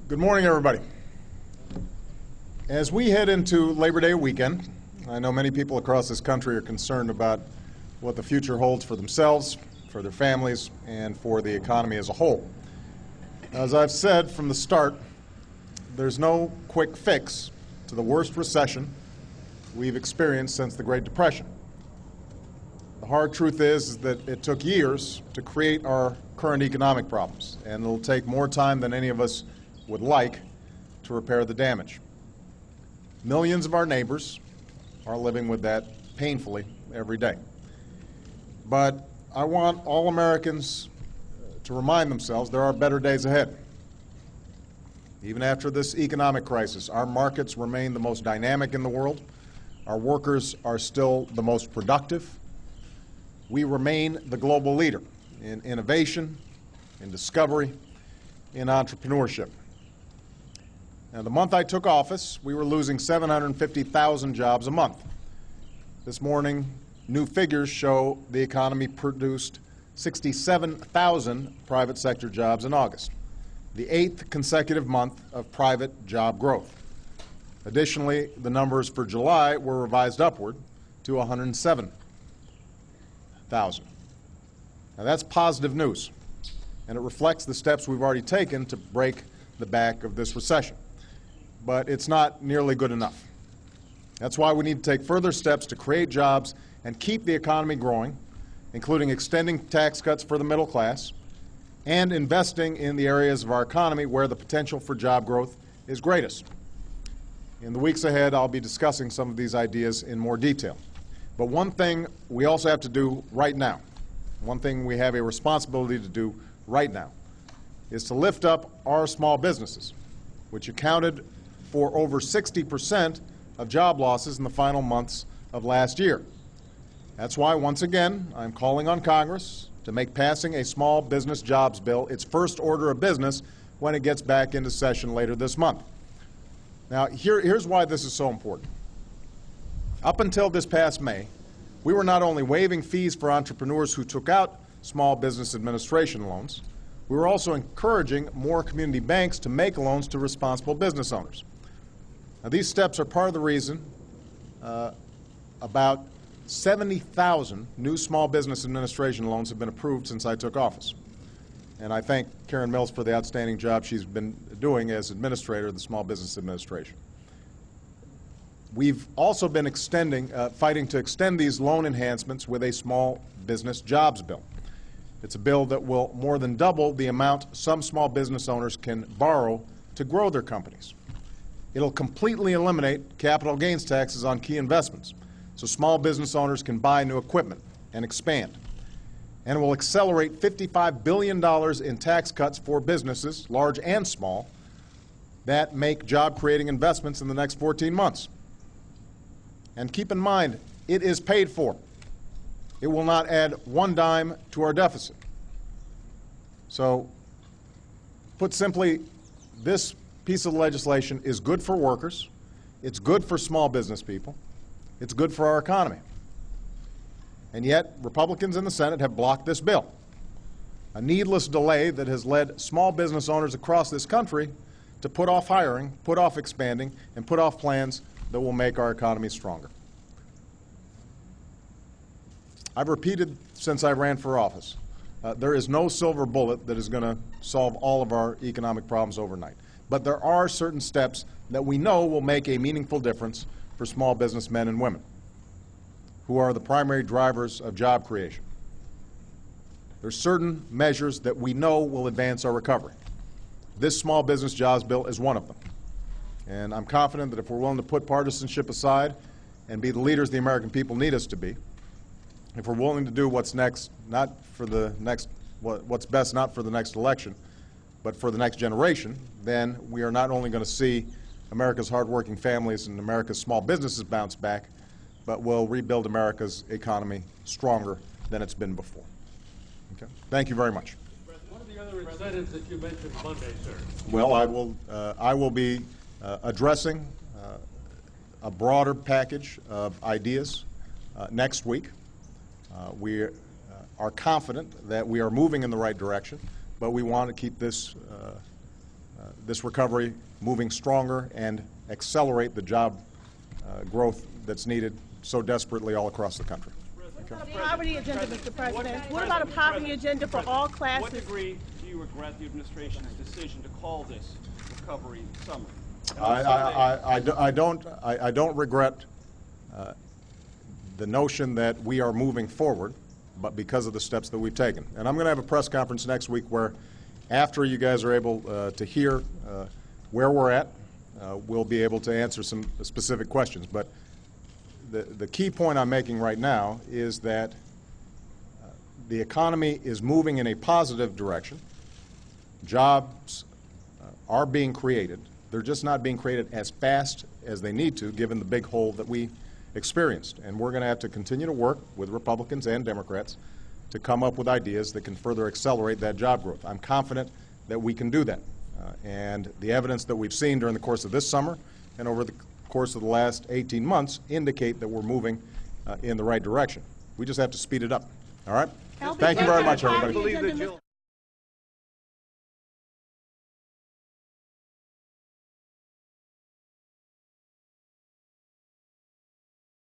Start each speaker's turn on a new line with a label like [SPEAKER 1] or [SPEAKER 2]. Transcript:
[SPEAKER 1] Good morning, everybody. As we head into Labor Day weekend, I know many people across this country are concerned about what the future holds for themselves, for their families, and for the economy as a whole. As I've said from the start, there's no quick fix to the worst recession we've experienced since the Great Depression. The hard truth is that it took years to create our current economic problems, and it'll take more time than any of us would like to repair the damage. Millions of our neighbors are living with that painfully every day. But I want all Americans to remind themselves there are better days ahead. Even after this economic crisis, our markets remain the most dynamic in the world. Our workers are still the most productive. We remain the global leader in innovation, in discovery, in entrepreneurship. Now, the month I took office, we were losing 750,000 jobs a month. This morning, new figures show the economy produced 67,000 private sector jobs in August, the 8th consecutive month of private job growth. Additionally, the numbers for July were revised upward to 107,000. Now, that's positive news, and it reflects the steps we've already taken to break the back of this recession. But it's not nearly good enough. That's why we need to take further steps to create jobs and keep the economy growing, including extending tax cuts for the middle class and investing in the areas of our economy where the potential for job growth is greatest. In the weeks ahead, I'll be discussing some of these ideas in more detail. But one thing we also have to do right now, one thing we have a responsibility to do right now, is to lift up our small businesses, which accounted for over 60% of job losses in the final months of last year. That's why, once again, I'm calling on Congress to make passing a small business jobs bill its first order of business when it gets back into session later this month. Now, here's why this is so important. Up until this past May, we were not only waiving fees for entrepreneurs who took out small business administration loans, we were also encouraging more community banks to make loans to responsible business owners. Now, these steps are part of the reason about 70,000 new small business administration loans have been approved since I took office. And I thank Karen Mills for the outstanding job she's been doing as administrator of the Small Business Administration. We've also been fighting to extend these loan enhancements with a small business jobs bill. It's a bill that will more than double the amount some small business owners can borrow to grow their companies. It'll completely eliminate capital gains taxes on key investments, so small business owners can buy new equipment and expand. And it will accelerate $55 billion in tax cuts for businesses, large and small, that make job-creating investments in the next 14 months. And keep in mind, it is paid for. It will not add one dime to our deficit. So, put simply, this piece of legislation is good for workers, it's good for small business people, it's good for our economy. And yet, Republicans in the Senate have blocked this bill, a needless delay that has led small business owners across this country to put off hiring, put off expanding, and put off plans that will make our economy stronger. I've repeated since I ran for office, there is no silver bullet that is going to solve all of our economic problems overnight. But there are certain steps that we know will make a meaningful difference for small business men and women, who are the primary drivers of job creation. There are certain measures that we know will advance our recovery. This small business jobs bill is one of them. And I'm confident that if we're willing to put partisanship aside and be the leaders the American people need us to be, if we're willing to do what's best not for the next election, but for the next generation, then we are not only going to see America's hardworking families and America's small businesses bounce back, but we'll rebuild America's economy stronger than it's been before. Okay? Thank you very much.
[SPEAKER 2] What are the other incentives that you mentioned Monday, sir?
[SPEAKER 1] Well, I will be addressing a broader package of ideas next week. We are confident that we are moving in the right direction, but we want to keep this this recovery moving stronger and accelerate the job growth that's needed so desperately all across the country.
[SPEAKER 3] What about a poverty agenda, Mr. President? What about a poverty agenda for all classes?
[SPEAKER 4] To what degree do you regret the administration's decision to call this recovery summer?
[SPEAKER 1] I don't regret the notion that we are moving forward, but because of the steps that we've taken. And I'm going to have a press conference next week where, after you guys are able to hear where we're at, we'll be able to answer some specific questions. But the key point I'm making right now is that the economy is moving in a positive direction. Jobs are being created. They're just not being created as fast as they need to, given the big hole that we experienced. And we're going to have to continue to work with Republicans and Democrats to come up with ideas that can further accelerate that job growth. I'm confident that we can do that. And the evidence that we've seen during the course of this summer and over the course of the last 18 months indicate that we're moving in the right direction. We just have to speed it up. All right? Thank you very much, everybody.